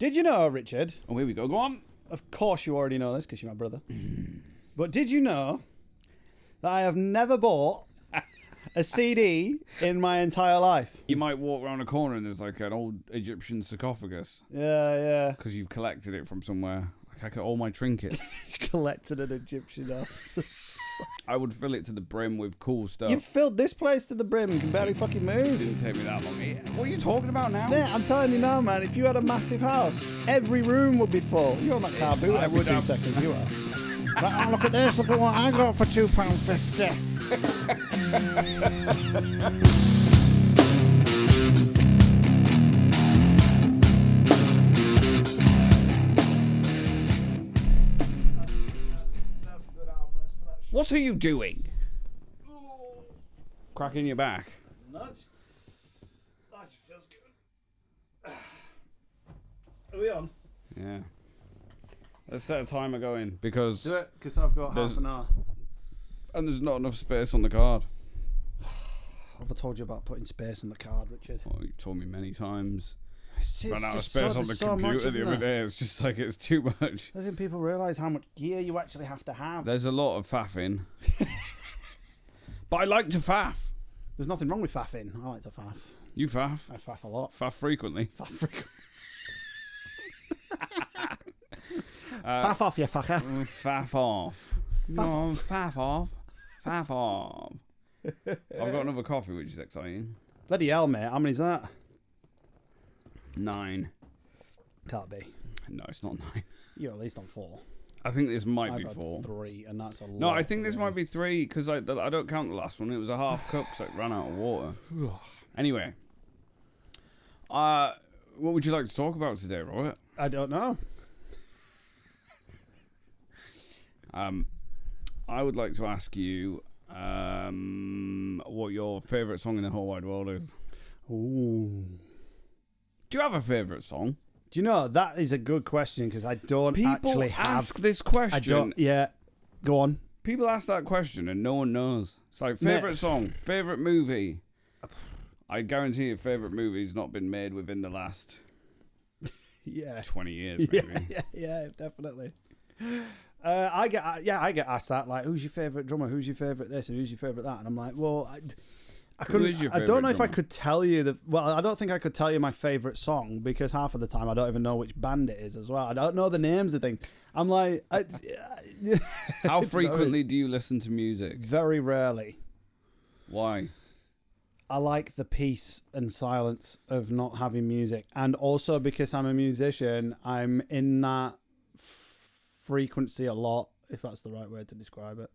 Did you know, Richard? Oh, here we go. Go on. Of course you already know this because you're my brother. But did you know that I have never bought a CD in my entire life? You might walk around a corner and there's like an old Egyptian sarcophagus. Yeah. Because you've collected it from somewhere. Like I got all my trinkets. Collected an Egyptian house. I would fill it to the brim with cool stuff. You filled this place to the brim and can barely fucking It move. didn't take me that long. What are you talking about now? Yeah, I'm telling you now, man, if you had a massive house, every room would be full. You're on that car boot I every would 2 have- seconds, you are. But, oh, look at this, look at what I got for £2.50. What are you doing? Cracking your back. No, that just feels good. Are we on? Yeah. Let's set a timer going because Do it, because I've got There's- half an hour. and there's not enough space on the card. Have I told you about putting space on the card, Richard? Oh, you told me many times. It's Ran out of just space on the there's so much, computer the isn't other there? day. It's just like it's too much. I don't think people realise how much gear you actually have to have. There's a lot of faffing. But I like to faff. There's nothing wrong with faffing. I like to faff. You faff. I faff a lot. Faff frequently. Faff frequently. Faff off, you fucker. Faff off. Faff No, off. faff off. Faff off. I've got another coffee, which is exciting. Bloody hell, mate. How many's that? 9. Can't be. No, it's not 9. You're at least on 4. I think this might I've be had 4. 3, and that's a lot. No, I think for this me. might be 3 because I don't count the last one. It was a half cup because I ran out of water. Anyway, what would you like to talk about today, Robert? I don't know. I would like to ask you what your favourite song in the whole wide world is. Ooh. Do you have a favourite song? Do you know, that is a good question because I don't People actually have. ask this I question. don't. Yeah. Go on. People ask that question and no one knows. It's like favourite song, favourite movie. I guarantee your favourite movie's not been made within the last Yeah. 20 years, maybe. Yeah, definitely. I get asked that, like, who's your favourite drummer? Who's your favourite this and who's your favourite that? And I'm like, well, I couldn't. is your I don't know favourite if I drummer? could tell you I don't think I could tell you my favourite song because half of the time I don't even know which band it is as well. I don't know the names of things. I'm like, How frequently do you listen to music? very rarely. Why? I like the peace and silence of not having music, and also because I'm a musician, I'm in that frequency a lot, if that's the right word to describe it.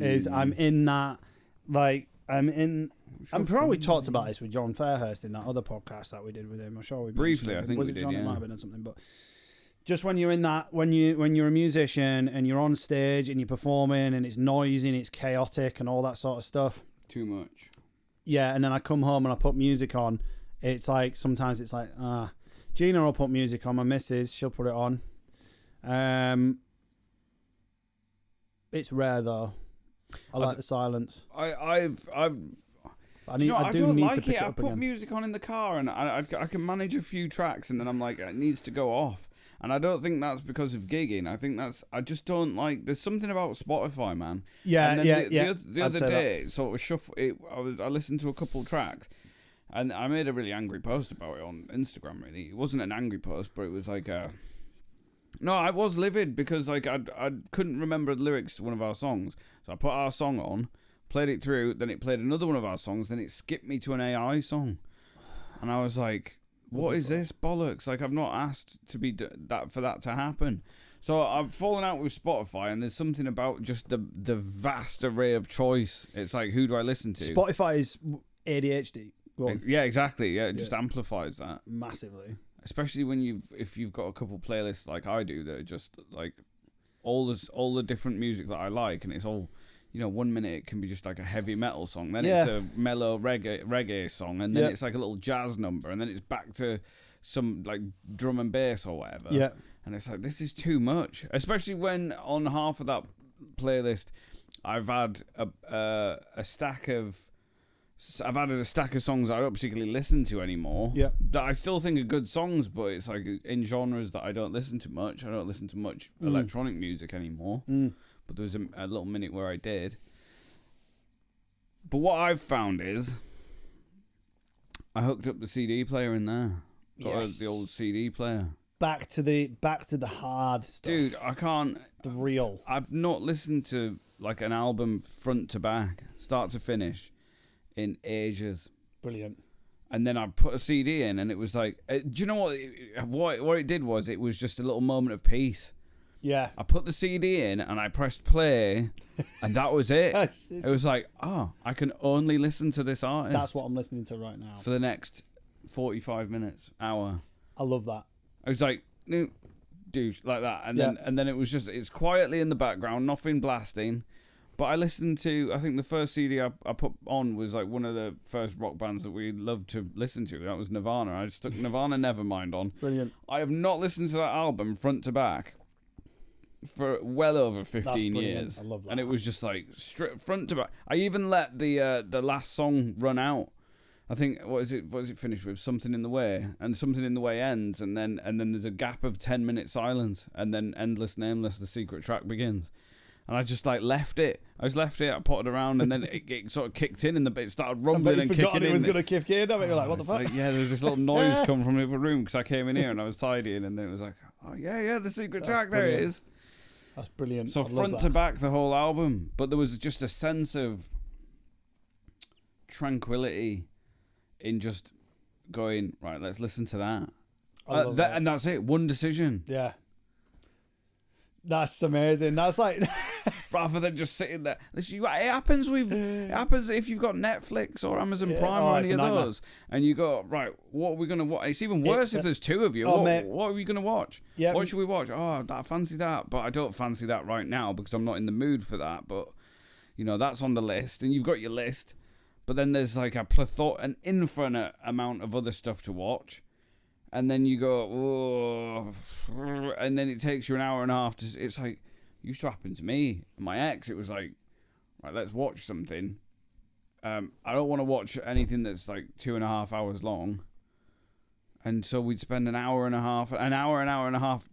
Is I'm in that, like, I'm sure we talked about this with John Fairhurst in that other podcast that we did with him. I'm sure we Briefly, mentioned it. I think was we it did, John? It yeah. might have been or something, but just when you're in that, when you're a musician and you're on stage and you're performing and it's noisy and it's chaotic and all that sort of stuff. Too much. Yeah, and then I come home and I put music on. It's like, sometimes it's like, Gina will put music on, my missus, she'll put it on. It's rare though. I like the silence. I I do don't need like to pick it. it I up put again. music on in the car and I can manage a few tracks and then I'm like, it needs to go off. And I don't think that's because of gigging. I think I just don't like, there's something about Spotify, man. Yeah, and then yeah. The other day, it sort of shuffle. I listened to a couple tracks, and I made a really angry post about it on Instagram. Really, it wasn't an angry post, but it was like no, I was livid because like I couldn't remember the lyrics to one of our songs, so I put our song on, played it through, then it played another one of our songs, then it skipped me to an AI song, and I was like, what is this bollocks? Like, I've not asked to be for that to happen. So I've fallen out with Spotify, and there's something about just the vast array of choice. It's like, who do I listen to? Spotify is ADHD. Go on. Yeah, exactly. Yeah, it just amplifies that. Massively. Especially when if you've got a couple playlists like I do that are just like all the different music that I like, and it's all, 1 minute it can be just like a heavy metal song, then it's a mellow reggae song, and then it's like a little jazz number, and then it's back to some like drum and bass or whatever. Yeah. And it's like, this is too much. Especially when on half of that playlist I've had a stack of I've added a stack of songs I don't particularly listen to anymore. Yeah. That I still think are good songs, but it's like in genres that I don't listen to much. I don't listen to much electronic music anymore. But there was a little minute where I did. But what I've found is I hooked up the CD player in there. Got the old CD player. Back to the hard stuff. Dude, I can't. The real. I've not listened to like an album front to back, start to finish, in ages. Brilliant. And then I put a CD in, and it was like, do you know what it did was it was just a little moment of peace. Yeah. I put the CD in, and I pressed play, and that was it. It was like, I can only listen to this artist. That's what I'm listening to right now. For the next 45 minutes, hour. I love that. I was like, douche, like that. And then it was just, it's quietly in the background, nothing blasting. But I listened to, I think the first CD I put on was like one of the first rock bands that we loved to listen to. That was Nirvana. I just stuck Nirvana Nevermind on. Brilliant. I have not listened to that album front to back for well over 15 years. I love that. And it was just like straight front to back. I even let the last song run out. I think what is it finished with? Something in the Way, and Something in the Way ends, and then there's a gap of 10-minute silence, and then Endless Nameless, the secret track, begins. And I just like left it. I potted around, and then it sort of kicked in, and it started rumbling and kicking in. It was going to kick in. I mean, you're like, what the fuck? Like, yeah, there was this little noise come from the other room because I came in here and I was tidying, and then it was like, oh yeah, the secret track, brilliant. there it is. That's brilliant. So front to back the whole album, but there was just a sense of tranquility in just going, right, let's listen to that. And that's it. One decision. Yeah. That's amazing. That's like rather than just sitting there. It happens if you've got Netflix or Amazon Prime or any of those, and you go, right, what are we gonna watch? It's even worse if there's two of you. What are we gonna watch? Yeah, what should we watch? Oh, I fancy that, but I don't fancy that right now because I'm not in the mood for that. But that's on the list, and you've got your list. But then there's like an infinite amount of other stuff to watch. And then you go, oh, and then it takes you an hour and a half to, it's like, used to happen to me. My ex, it was like, right, let's watch something. I don't want to watch anything that's like 2.5 hours long. And so we'd spend an hour and a half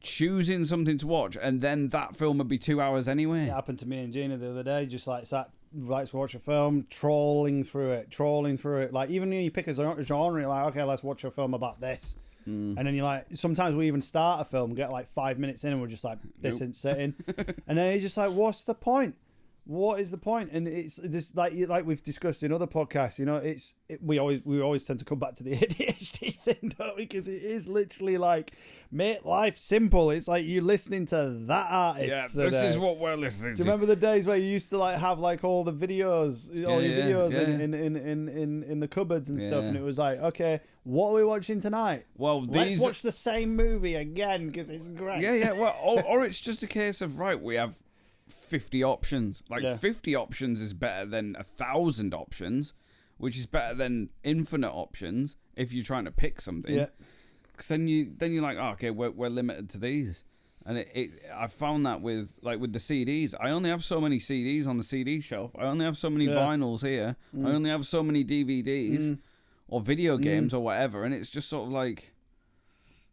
choosing something to watch. And then that film would be 2 hours anyway. It happened to me and Gina the other day, just like sat, likes to watch a film, trawling through it. Like, even when you pick a genre, you're like, okay, let's watch a film about this. And then you're like, sometimes we even start a film, get like 5 minutes in, and we're just like, this isn't sitting. And then you're just like, what's the point? What is the point? And it's just like we've discussed in other podcasts, we always tend to come back to the ADHD thing, don't we? Because it is literally like, make life simple. It's like you're listening to that artist. Yeah, today. this is what we're listening to. Do you remember the days where you used to like have like all the videos, in the cupboards and stuff, and it was like, okay, what are we watching tonight? Well, let's watch the same movie again because it's great. Yeah. Well, or it's just a case of, right, we have 50 options. 50 options is better than 1,000 options, which is better than infinite options if you're trying to pick something. Yeah. Because then you're like, oh, okay, we're limited to these. And I found that with the CDs. I only have so many CDs on the CD shelf. I only have so many vinyls here. I only have so many DVDs or video games or whatever. And it's just sort of like,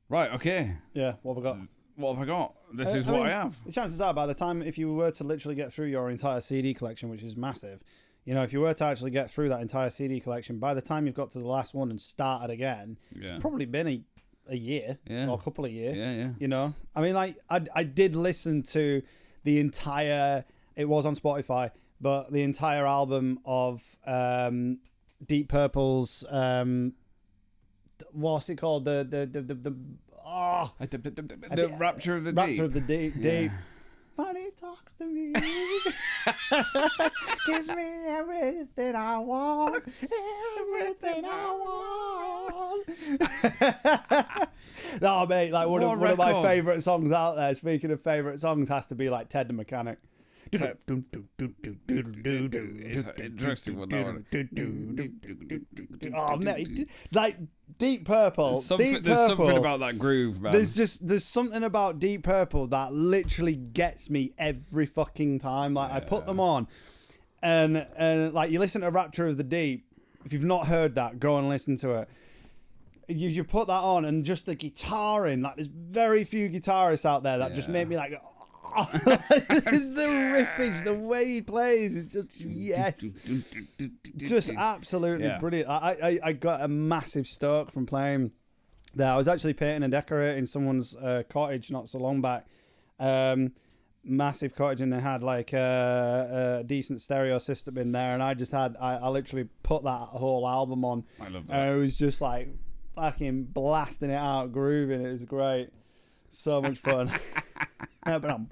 right, okay. Yeah, what have I got? What have I got? This is what I have. The chances are, by the time, if you were to literally get through your entire CD collection, which is massive, if you were to actually get through that entire CD collection, by the time you've got to the last one and started again, it's probably been a year or a couple of years. Yeah. I mean, like, I did listen to the entire, it was on Spotify, but the entire album of Deep Purple's, what's it called? The Rapture of the Deep. Rapture of the Deep. Money talks to me. Gives me everything I want. Everything I want. No, mate, like one of my favourite songs out there, speaking of favourite songs, has to be like Ted the Mechanic. Interesting one, oh, mate, like Deep Purple. There's something about that groove, man. There's something about Deep Purple that literally gets me every fucking time. Like, I put them on, and like, you listen to Rapture of the Deep If you've not heard that, go and listen to it. You put that on, and just the guitaring, like there's very few guitarists out there that just make me like, the riffage, the way he plays is just just absolutely brilliant. I got a massive stoke from playing there. I was actually painting and decorating someone's cottage not so long back. Massive cottage, and they had like a decent stereo system in there, and I literally put that whole album on. I love that. And it was just like fucking blasting it out, grooving. It was great. So much fun. Tell the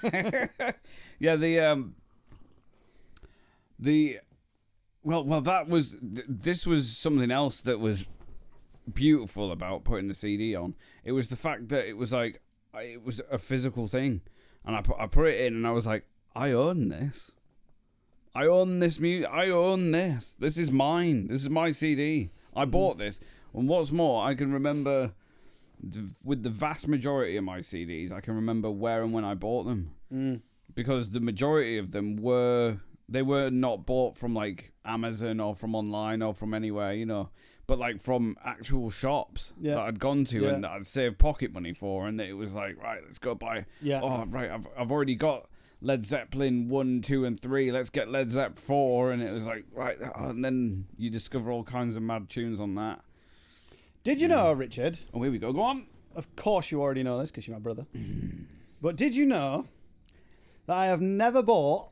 mechanic. Yeah, this was something else that was beautiful about putting the CD on. It was the fact that it was like, it was a physical thing, and I put it in, and I was like, I own this. I own this music. I own this. This is mine. This is my CD. I bought this. And what's more, I can remember with the vast majority of my CDs, I can remember where and when I bought them. Because the majority of them were not bought from like Amazon or from online or from anywhere, you know, but like from actual shops that I'd gone to and that I'd saved pocket money for, and it was like, right, let's go buy. Oh, right, I've already got Led Zeppelin 1, 2, and 3. Let's get Led Zepp 4, and it was like, right, and then you discover all kinds of mad tunes on that. Did you know, Richard? Oh, here we go. Go on. Of course, you already know this because you're my brother. But did you know that I have never bought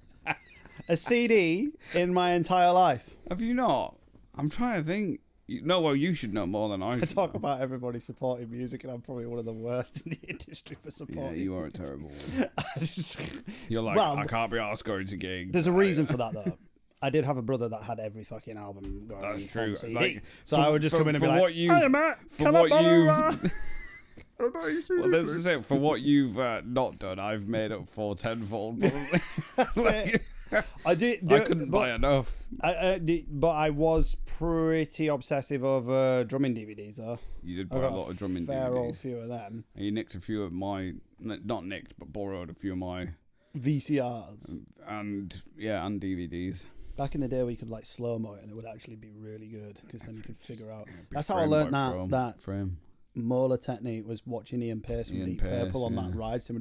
a CD in my entire life? Have you not? I'm trying to think. Well, you should know more than I I should talk know. about everybody supporting music, and I'm probably one of the worst in the industry for supporting. Yeah, you are a terrible one. Just, You're like, well, I can't be asked going to gigs. there's a reason for that, though. I did have a brother that had every fucking album going That's on true. CD. Like, So I would just come in and be like, "Hey, Matt, for can what I borrow you've well, this is it. For what you've not done, I've made up for tenfold. Probably. I couldn't buy enough. But I was pretty obsessive over drumming DVDs, though. You did I buy a got lot of drumming fair DVDs. old few of them. And you nicked a few of my, not nicked, but borrowed a few of my VCRs. and DVDs. Back in the day, we could like slow mo it, and it would actually be really good because then you could figure out. Yeah, That's how I learned that frame. Molar technique was watching Ian Pearce from Deep Purple on that ride. So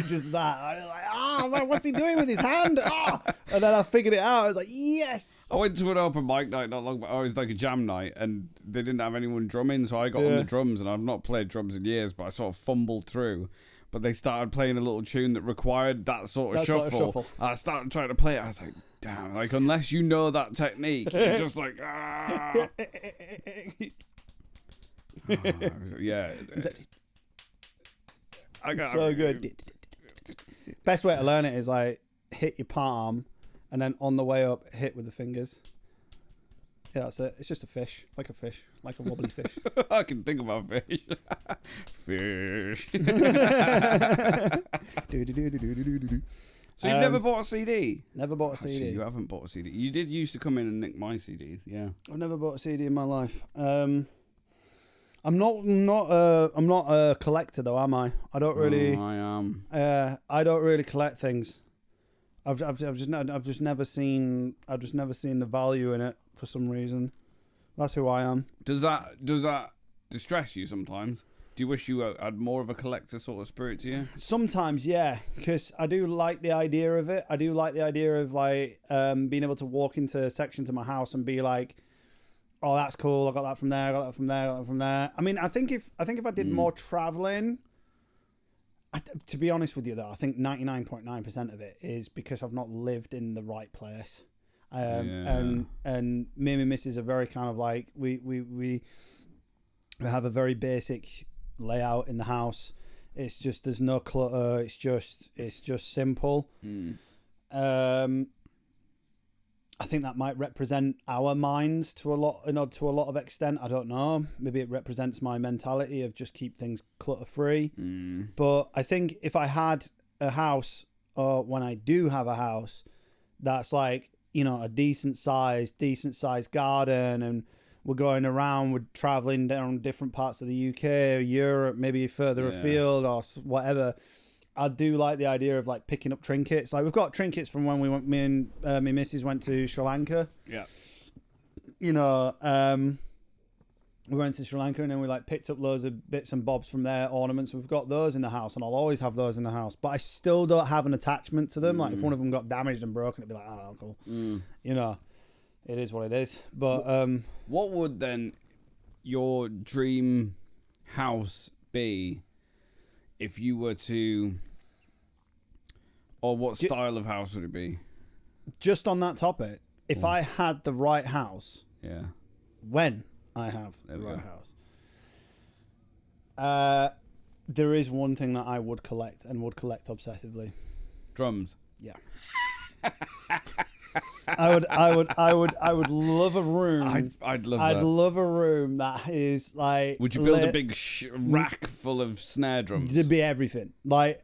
just that. I was like, man, what's he doing with his hand? And then I figured it out. I was like, yes. I went to an open mic night not long ago. It was like a jam night, and they didn't have anyone drumming, so I got on the drums, and I've not played drums in years, but I sort of fumbled through. But they started playing a little tune that required that sort of shuffle. I started trying to play it. I was like, damn, like, unless you know that technique, you're just like, yeah. I got so good. Best way to learn it is like hit your palm, and then on the way up, hit with the fingers. Yeah, that's it. It's just a fish, like a wobbly fish. I can think about fish. Fish. So you've never bought a CD? Never bought a CD. Actually, you haven't bought a CD. You did used to come in and nick my CDs, yeah. I've never bought a CD in my life. I'm not a collector though, am I? I don't really. I am. I don't really collect things. I've just never seen the value in it for some reason. That's who I am. Does that distress you sometimes? Do you wish you had more of a collector sort of spirit to you? Sometimes, yeah, because I do like the idea of it. I do like the idea of like being able to walk into sections of my house and be like, "Oh, that's cool. I got that from there. I got that from there. I got that from there." I mean, I think if I did more traveling, to be honest with you, though, I think 99.9% of it is because I've not lived in the right place. And me and my missus are very kind of like we have a very basic layout in the house. It's just there's no clutter. It's just simple. I think that might represent our minds to a lot of extent. I don't know. Maybe it represents my mentality of just keep things clutter free. But I think if I had a house, or when I do have a house, that's like, you know, a decent sized garden and we're going around, we're traveling down different parts of the UK or Europe, maybe further afield or whatever. I do like the idea of like picking up trinkets. Like we've got trinkets from when we went. Me and my missus went to Sri Lanka. Yeah. You know, we went to Sri Lanka and then we like picked up loads of bits and bobs from their ornaments. We've got those in the house, and I'll always have those in the house. But I still don't have an attachment to them. Like if one of them got damaged and broken, it'd be like, oh, cool. You know, it is what it is. But what would then your dream house be if you were to, or what style of house would it be? Just on that topic, if I had the right house, when I have the right house, there is one thing that I would collect and would collect obsessively. Drums. Yeah. I would love a room. I'd love I'd that. love a room that is like. Would you build a big rack full of snare drums? To be everything. Like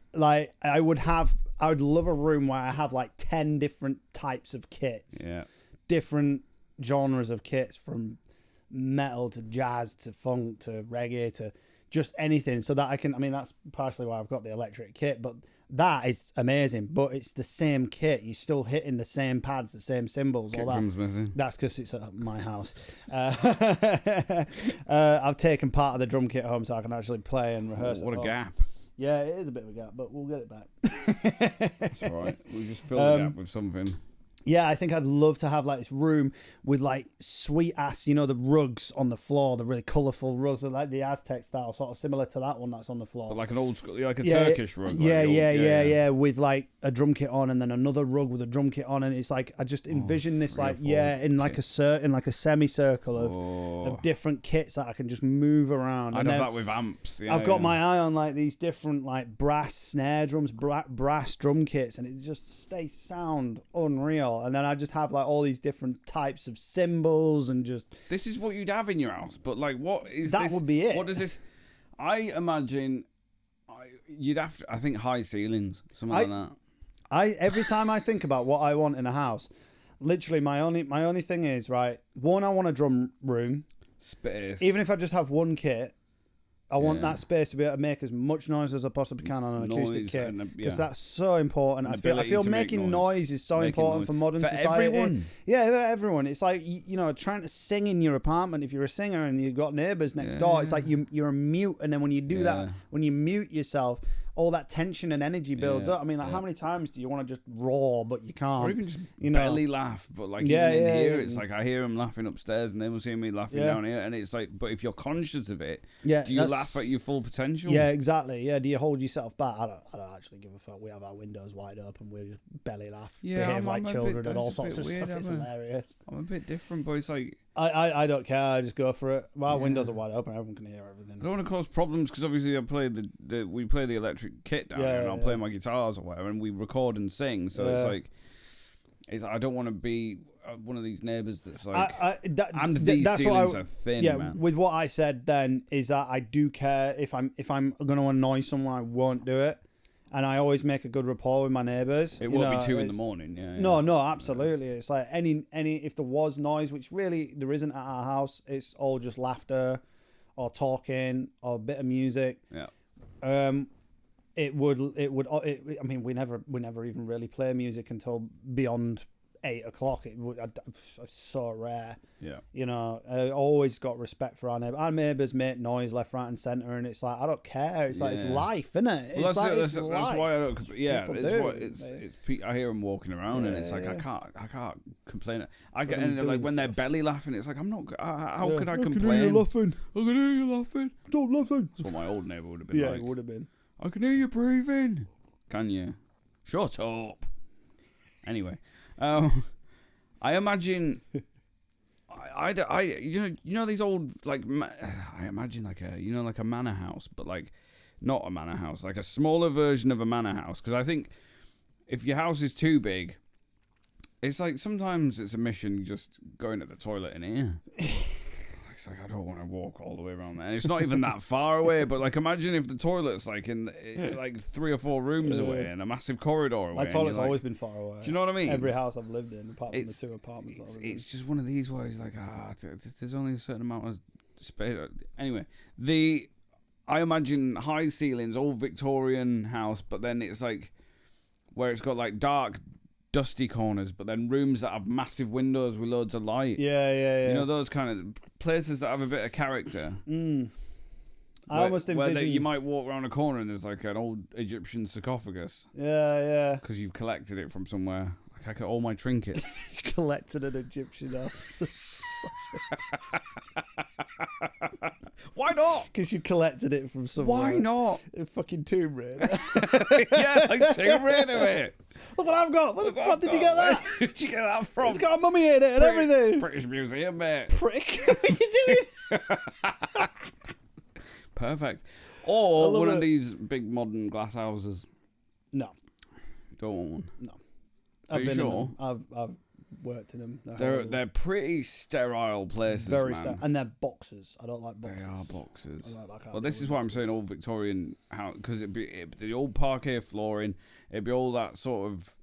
I would love a room where I have like 10 different types of kits. Yeah. Different genres of kits, from metal to jazz to funk to reggae to just anything, so that I can. I mean, that's partially why I've got the electric kit, but that is amazing. But it's the same kit. You're still hitting the same pads, the same cymbals, all that. Drums missing. That's because it's at my house. I've taken part of the drum kit home so I can actually play and rehearse. What a gap. Yeah, it is a bit of a gap, but we'll get it back. That's all right. We just fill the gap with something. Yeah, I think I'd love to have like this room with like sweet ass, you know, the rugs on the floor, the really colourful rugs, like the Aztec style, sort of similar to that one that's on the floor. But like an old school, like a Turkish rug. Yeah, with like a drum kit on and then another rug with a drum kit on, and it's like I just envision this like in like a semicircle of different kits that I can just move around. I'd have that with amps. Yeah, I've got my eye on like these different like brass snare drums, brass drum kits, and it just sound unreal. And then I just have like all these different types of cymbals and just. This is what you'd have in your house, but like, what is that? This, would be it. What does this? I imagine you'd have to. I think high ceilings, something like that. Every time I think about what I want in a house, literally my only thing is, right, one, I want a drum room space. Even if I just have one kit, I want that space to be able to make as much noise as I possibly can on an acoustic kit, because that's so important. I feel making noise is so important for modern society. Everyone. Yeah, everyone. It's like, you know, trying to sing in your apartment. If you're a singer and you've got neighbours next door, it's like you're a mute, and then when you do that, when you mute yourself, all that tension and energy builds up. I mean, like, how many times do you want to just roar, but you can't? Or even just belly laugh, but like even in here, it's like I hear them laughing upstairs and they will see me laughing down here, and it's like, but if you're conscious of it, do you laugh at your full potential? Yeah, exactly. Yeah, do you hold yourself back? I don't actually give a fuck. We have our windows wide open, we just belly laugh, behave like children, and all sorts of stuff. It's hilarious. I'm a bit different, but it's like I don't care. I just go for it. My windows are wide open. Everyone can hear everything. I don't want to cause problems, because obviously I play we play the electric kit down here, and I'll play my guitars or whatever, and we record and sing. So it's like, I don't want to be one of these neighbours that's like. These ceilings are thin, man. With what I said then is that I do care if I'm going to annoy someone, I won't do it. And I always make a good rapport with my neighbours. It won't be 2 in the morning, No, absolutely. It's like any if there was noise, which really there isn't at our house, it's all just laughter or talking or a bit of music. Yeah. It would. I mean, we never even really play music until beyond 8 o'clock. It's so rare. Yeah. You know, I always got respect for our neighbours. Our neighbours make noise left, right, and centre, and it's like, I don't care. It's like, it's life, isn't it? Well, it's that's why I don't. Yeah, I hear them walking around, and it's like I can't complain. I get, and like when they're belly laughing, it's like I'm not. How could I complain? I can hear you laughing. I can hear you laughing. Stop laughing. That's what my old neighbour would have been like. Yeah, it would have been. I can hear you breathing. Can you? Shut up. Anyway, I imagine. You know these old, like, I imagine like a manor house, but like not a manor house, like a smaller version of a manor house. Because I think if your house is too big, it's like sometimes it's a mission just going to the toilet in here. it's like, I don't want to walk all the way around there. And it's not even that far away, but like, imagine if the toilet's like in like 3 or 4 rooms away and a massive corridor away. My toilet's always been far away. Do you know what I mean? Every house I've lived in, apart from the 2 apartments I've lived in. It's just one of these where it's like, there's only a certain amount of space. Anyway, I imagine high ceilings, old Victorian house, but then it's like where it's got like dark, dusty corners, but then rooms that have massive windows with loads of light. Yeah. You know, those kind of places that have a bit of character. I almost envision... Where you might walk around a corner and there's like an old Egyptian sarcophagus. Yeah. Because you've collected it from somewhere. Like I got all my trinkets. You collected an Egyptian house. Why not? Because you collected it from somewhere. Why not? A fucking Tomb Raider. Yeah, like Tomb Raider, mate. Look what I've got. What the fuck did you get that? Where did you get that from? It's got a mummy in it and everything. British Museum, mate. Prick. What are you doing? Perfect. Or one of these big modern glass houses. No. Don't want one. No. Are you sure? I've worked in them. They're pretty sterile places, very man. sterile, and they're boxes. I don't like boxes. They are boxes. I like well, this is why I'm saying old Victorian house, because it'd be the old parquet flooring. It'd be all that sort of.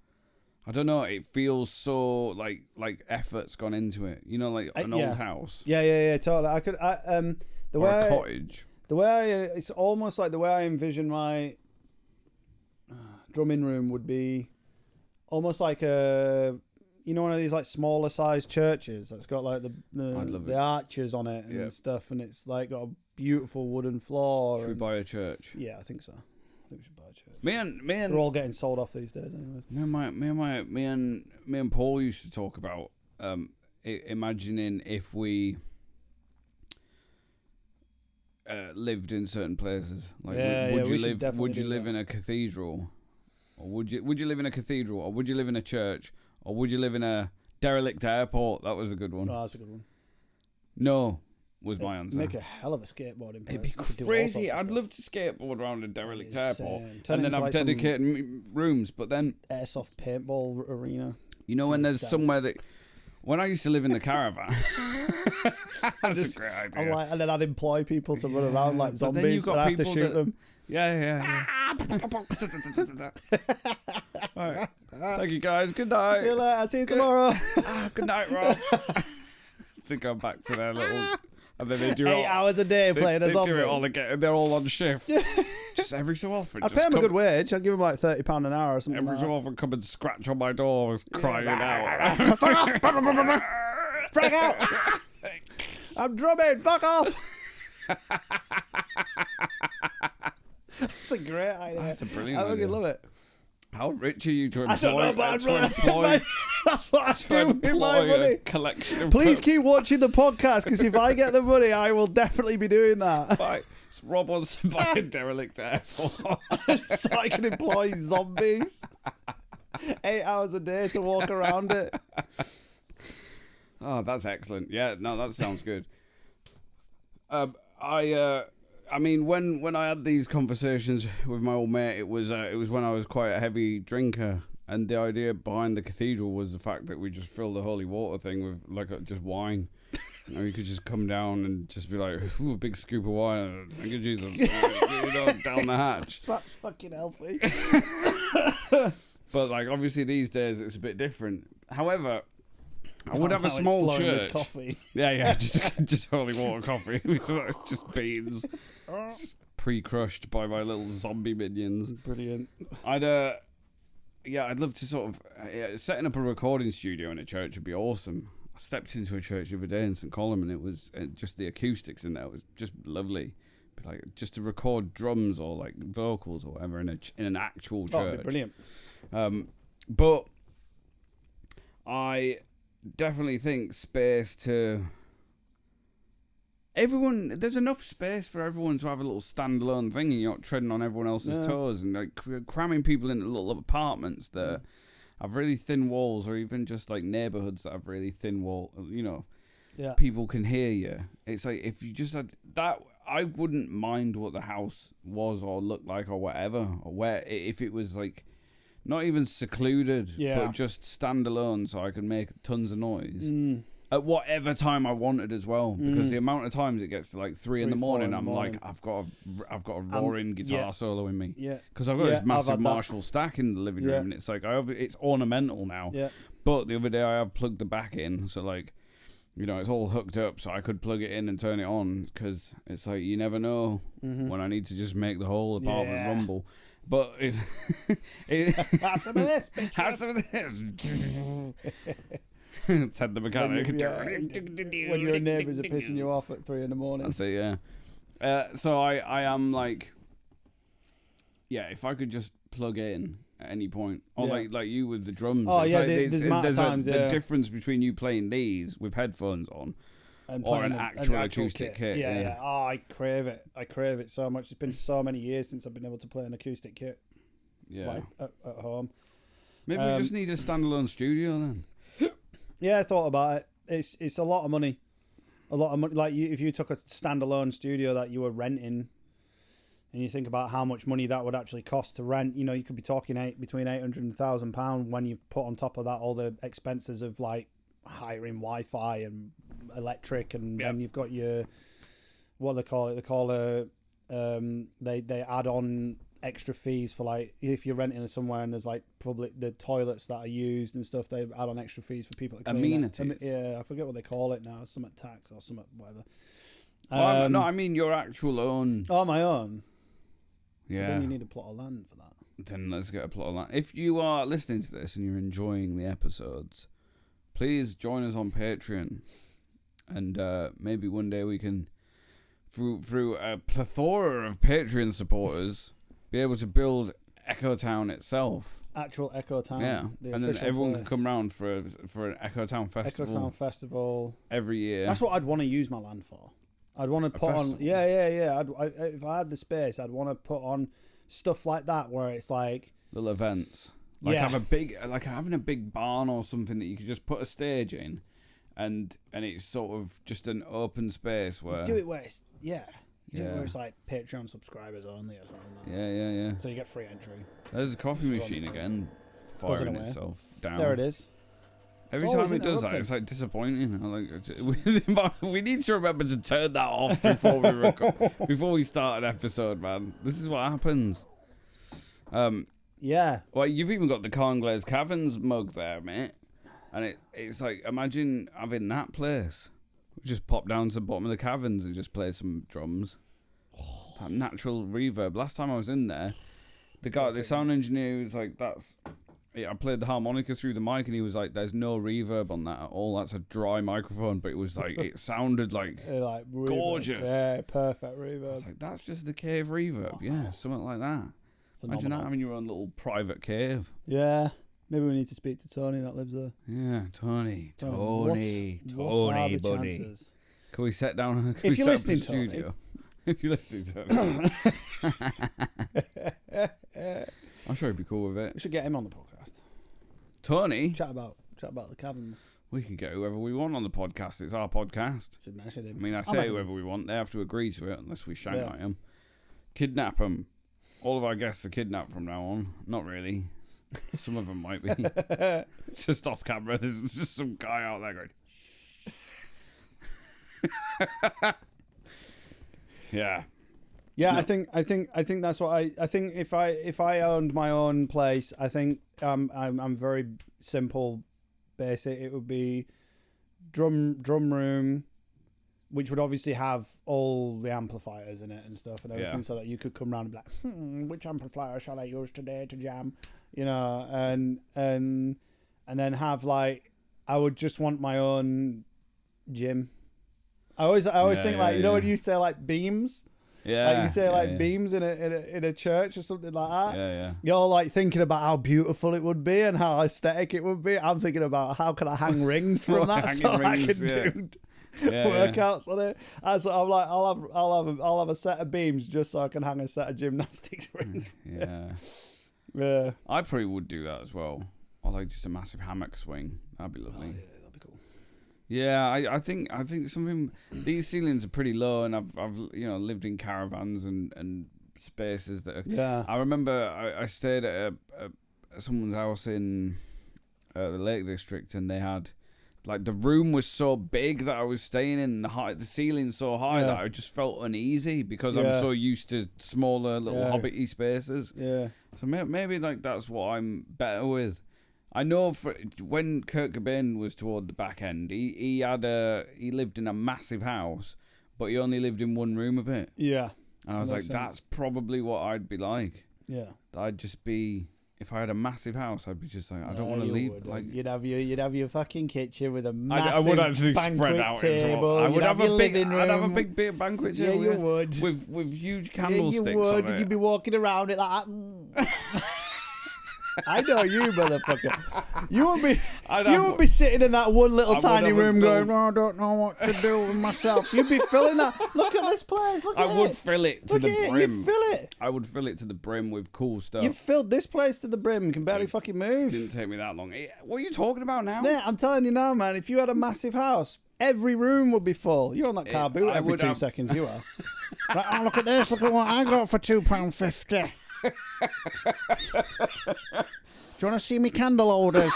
I don't know. It feels so like effort's gone into it. You know, like an old house. Yeah. Totally. I could. The or way a cottage. The way it's almost like the way I envision my drumming room would be almost like one of these like smaller sized churches that's got like the arches on it and stuff, and it's like got a beautiful wooden floor. Should we buy a church? Yeah, I think so. I think we should buy a church. Me and they're all getting sold off these days, anyways. Me and Paul used to talk about imagining if we lived in certain places. Like, would you live in a cathedral, or would you live in a cathedral, or would you live in a church, or would you live in a derelict airport? That was a good one. Oh, that's a good one. No, was my answer. Make a hell of a skateboarding place. It'd be crazy. I'd love to skateboard around a derelict airport, and then have dedicated rooms. But then airsoft paintball arena. You know, when there's somewhere that. When I used to live in the caravan, that's a great idea. And then I'd employ people to run around like zombies, and I have to shoot them. Yeah. Right. Thank you, guys. Good night. See you later. I'll see you tomorrow. Good night, Rob. They go back to their little... And then they do 8 hours a day playing a zombie. They do it all again. They're all on shift. Just every so often. I'd pay them a good wage. I'd give them like £30 an hour or something. Every so often come and scratch on my door crying out. Fuck off! Frag out! I'm drumming! Fuck off! That's a great idea. That's a brilliant idea. I fucking love it. How rich are you to employ? I don't know, but that's what I do with my money. Collection of Please keep watching the podcast, because if I get the money, I will definitely be doing that. Rob wants to buy a derelict airport so I can employ zombies. 8 hours a day to walk around it. Oh, that's excellent. Yeah, no, that sounds good. I mean, when I had these conversations with my old mate, it was when I was quite a heavy drinker, and the idea behind the cathedral was the fact that we just filled the holy water thing with just wine. You know, you could just come down and just be like, ooh, a big scoop of wine. Thank you, Jesus. Down the hatch. That's fucking healthy. But like, obviously these days it's a bit different. However, I would have a small church. With coffee. Yeah, just holy water coffee. It's just beans, pre-crushed by my little zombie minions. Brilliant. I'd love to sort of setting up a recording studio in a church would be awesome. I stepped into a church the other day in St. Column, and it was just the acoustics in there was just lovely. Like just to record drums or like vocals or whatever in an actual church. Oh, it'd be brilliant. But I definitely think space to everyone. There's enough space for everyone to have a little standalone thing, and you're not treading on everyone else's toes, and like cramming people into little apartments that have really thin walls, or even just like neighborhoods that have really thin wall. You know, people can hear you. It's like if you just had that. I wouldn't mind what the house was or looked like or whatever, or where if it was like not even secluded, but just standalone, so I could make tons of noise. at whatever time I wanted as well, because the amount of times it gets to like 3 in the morning, I'm like, I've got a roaring guitar solo in me. Yeah. Because I've got this massive Marshall stack in the living room, and it's like it's ornamental now. Yeah. But the other day I have plugged the back in, so like, you know, it's all hooked up, so I could plug it in and turn it on, because it's like you never know when I need to just make the whole apartment rumble. But it's have some of this, bitch. Have some of this. Said the mechanic. When your neighbours are pissing you off at 3 in the morning. That's it, yeah. So I am like, yeah, if I could just plug in at any point, or like you with the drums. Oh, it's yeah, like, there's times, the difference between you playing these with headphones on or an actual acoustic kit. Yeah. Oh, I crave it. I crave it so much. It's been so many years since I've been able to play an acoustic kit. Yeah. Like at home. Maybe we just need a standalone studio then. Yeah, I thought about it. It's a lot of money. A lot of money. Like if you took a standalone studio that you were renting, and you think about how much money that would actually cost to rent, you know, you could be talking between £800 and £1,000 when you put on top of that all the expenses of like hiring Wi-Fi and electric, and then you've got your, what do they call it? They call they add on extra fees for, like, if you're renting somewhere and there's like the toilets that are used and stuff, they add on extra fees for people to clean amenities. Yeah, I forget what they call it now. Some tax or some whatever. No, I mean your actual own. Oh, my own. Yeah. But then you need a plot of land for that. Then let's get a plot of land. If you are listening to this and you're enjoying the episodes, please join us on Patreon, and maybe one day we can, through a plethora of Patreon supporters, be able to build Echo Town itself. Actual Echo Town. Yeah, and then everyone can come round for an Echo Town festival. Echo Town festival every year. That's what I'd want to use my land for. I'd want to put on. Yeah. If I had the space, I'd want to put on stuff like that where it's like little events. Like having a big barn or something that you could just put a stage in, and it's sort of just an open space where you do it where it's do it where it's like Patreon subscribers only or something like that. Yeah. So you get free entry. There's a coffee machine again, firing itself down. There it is. Every time it does that, it's like disappointing. We need to remember to turn that off before we before we start an episode, man. This is what happens. Yeah. Well, you've even got the Cornglaze Caverns mug there, mate. And it's like, imagine having that place. Just pop down to the bottom of the caverns and just play some drums. That natural reverb. Last time I was in there, the sound engineer was like, I played the harmonica through the mic, and he was like, there's no reverb on that at all. That's a dry microphone. But it was like, it sounded like gorgeous. Yeah, perfect reverb. I was like, that's just the cave reverb. Yeah, something like that. Imagine that, having your own little private cave. Yeah. Maybe we need to speak to Tony that lives there. Yeah, Tony, Tony, buddy. Chances? Can we sit down? If you're listening, Tony. If you're listening, Tony. I'm sure he'd be cool with it. We should get him on the podcast. Tony? Chat about the caverns. We can get whoever we want on the podcast. It's our podcast. Should mention him. I mean, I say whoever we want. They have to agree to it unless we shanghai them. Kidnap them. All of our guests are kidnapped from now on. Not really. Some of them might be. Just off camera, there's just some guy out there going. Yeah. Yeah, no. I think that's what I think. If I owned my own place, I think I'm very simple, basic. It would be drum room, which would obviously have all the amplifiers in it and stuff and everything, so that you could come around and be like, which amplifier shall I use today to jam? You know, and then have like, I would just want my own gym. I always think like, you know, when you say like beams, like you say beams in a church or something like that. Yeah. You're like thinking about how beautiful it would be and how aesthetic it would be. I'm thinking about how can I hang rings from that so I can do workouts on it. And so I'm like, I'll have a set of beams just so I can hang a set of gymnastics rings. Yeah. I probably would do that as well. Or like just a massive hammock swing. That'd be lovely. Oh, yeah, that'd be cool. Yeah, I think something. These ceilings are pretty low, and I've lived in caravans and spaces that. Yeah. I remember I stayed at someone's house in the Lake District, and they had Like the room was so big that I was staying in, the ceiling so high that I just felt uneasy because I'm so used to smaller little hobbity spaces. Yeah. So maybe like that's what I'm better with. I know when Kurt Cobain was toward the back end, he lived in a massive house, but he only lived in one room of it. Yeah. And I was like, that's probably what I'd be like. Yeah. I'd just be, if I had a massive house, I'd be just like, I don't want to leave. Like you'd have your fucking kitchen with a massive I would actually spread out table. I would have a big living room. I'd have a big beer banquet table. Yeah, you would. With huge candlesticks. Yeah, you would. On it. You'd be walking around it like that. I know you, motherfucker. You would be sitting in that one little tiny room going, I don't know what to do with myself. You'd be filling that. Look at this place. Look at it. I would fill it to the brim. You'd fill it. I would fill it to the brim with cool stuff. You've filled this place to the brim. Can barely fucking move. Didn't take me that long. What are you talking about now? Yeah, I'm telling you now, man. If you had a massive house, every room would be full. You're on that car boot every 2 seconds. You are. Like, oh, look at this. Look at what I got for £2.50. Do you want to see me candle holders?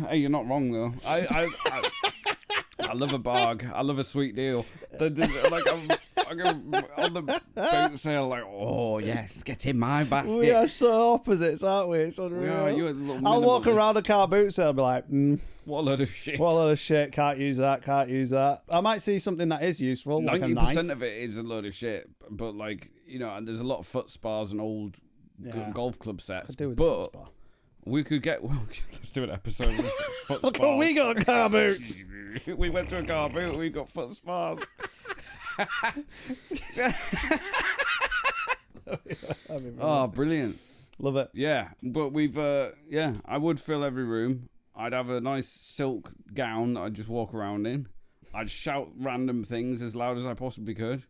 Hey, you're not wrong though. I love a barg. I love a sweet deal. Like I'm on the boat sale, like, oh yes, get in my basket. We are so opposites, aren't we? It's unreal. We are. You're a little I'll walk minimalist. around a car boot sale and be like, what a load of shit. What a load of shit. Can't use that. Can't use that. I might see something that is useful, like a knife. 90% of it is a load of shit, but like, you know, and there's a lot of foot spas and old golf club sets. Could do with the foot spa. We could get. Well, let's do an episode with foot Look spas. what we got, car boots. We went to a car boot. We got foot spas. Oh, brilliant! Love it. Yeah, but we've. I would fill every room. I'd have a nice silk gown that I'd just walk around in. I'd shout random things as loud as I possibly could.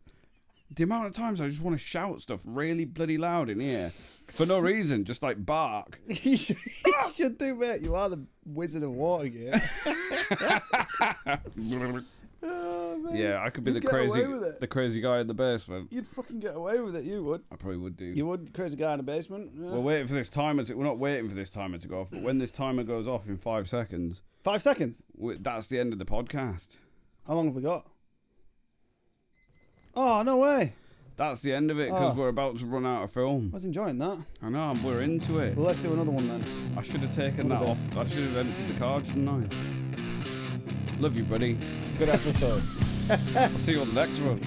The amount of times I just want to shout stuff really bloody loud in here for no reason, just like bark. You should do, mate. You are the Wizard of Watergate. Oh, man. Yeah, I could be You'd the crazy guy in the basement. You'd fucking get away with it. You would. I probably would do. You would, crazy guy in the basement. Yeah. We're waiting for this timer to. We're not waiting for this timer to go off, but when this timer goes off in 5 seconds, 5 seconds. That's the end of the podcast. How long have we got? Oh, no way. That's the end of it because we're about to run out of film. I was enjoying that. I know, we're into it. Well, let's do another one then. I should have taken that off. I should have emptied the card, shouldn't I? Love you, buddy. Good episode. I'll see you on the next one.